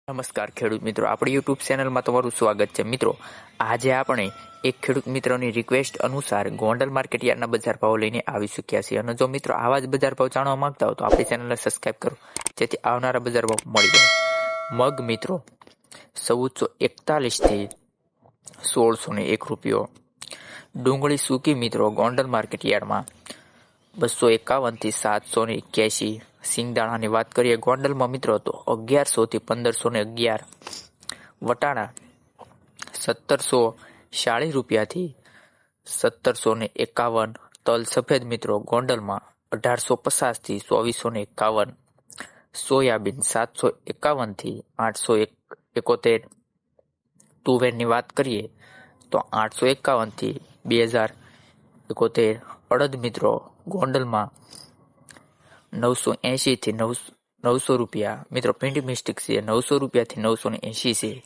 નમસ્કાર ખેડૂત મિત્રો, આપણી યુટ્યુબ ચેનલમાં તમારું સ્વાગત છે. મિત્રો, આજે આપણે એક ખેડૂત મિત્રોની રિક્વેસ્ટ અનુસાર ગોંડલ માર્કેટ યાર્ડના બજાર ભાવ લઈને આવી ચૂક્યા છીએ. અને જો મિત્રો આવા જ બજાર ભાવ જાણવા માંગતા હો તો આપણી ચેનલને સબસ્ક્રાઈબ કરો, જેથી આવનારા બજાર ભાવ મળી જાય. મગ મિત્રો 1441 થી 1601 રૂપિયો. ડુંગળી સૂકી મિત્રો ગોંડલ માર્કેટ યાર્ડમાં 251 થી 781. સિંગદાણાની વાત કરીએ ગોંડલમાં મિત્રો તો 1100 થી 1511. વટાણા 1740 રૂપિયાથી 1751. તલ સફેદ મિત્રો ગોંડલમાં 1850 થી 2451. સોયાબીન 751 થી 871. તુવેરની વાત કરીએ તો 851 થી 2071. અડદ મિત્રો ગોંડલમાં 980 થી 900 રૂપિયા. મિત્રો પિંડી મિસ્ટેક છે, 900 રૂપિયાથી 980 છે.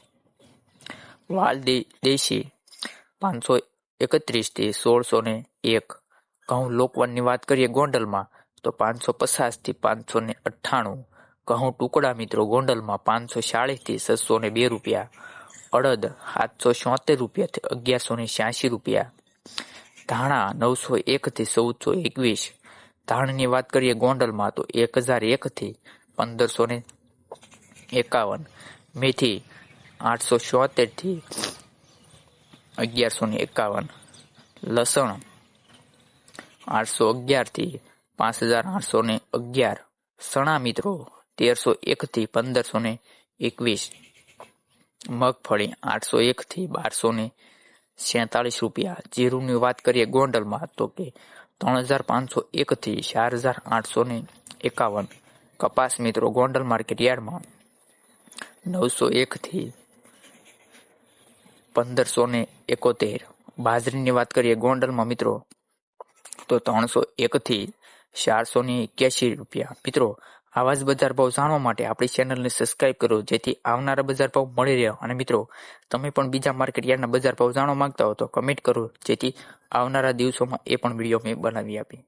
વાલ દેશી 531 થી 1601. ઘઉં લોકવનની વાત કરીએ ગોંડલમાં તો 550 થી 598. ઘઉં ટુકડા મિત્રો ગોંડલમાં 540 થી 602 રૂપિયા. અડદ 774 રૂપિયાથી 1186 રૂપિયા. ધાણા 901 થી 1421. ધાણની વાત કરીએ ગોંડલમાં તો 1001 થી 1551. મેથી 874 થી 1151. લસણ 811 થી 5811. સણા મિત્રો 1301 થી 1521. મગફળી 801 થી 1247 રૂપિયા. જીરુની વાત કરીએ ગોંડલમાં તો કે 3501 થી 4851. કપાસ મિત્રો ગોંડલ માર્કેટ યાર્ડમાં 901 થી 1571. બાજરીની વાત કરીએ ગોંડલમાં મિત્રો તો 301 થી 481 રૂપિયા. મિત્રો આવા જ બજાર ભાવ જાણવા માટે આપણી ચેનલને સબસ્ક્રાઇબ કરો, જેથી આવનારા બજાર ભાવ મળી રહે. અને મિત્રો તમે પણ બીજા માર્કેટ યાર્ડના બજાર ભાવ જાણવા માંગતા હો તો કમેન્ટ કરો, જેથી આવનારા દિવસોમાં એ પણ વિડીયો મેં બનાવી આપી.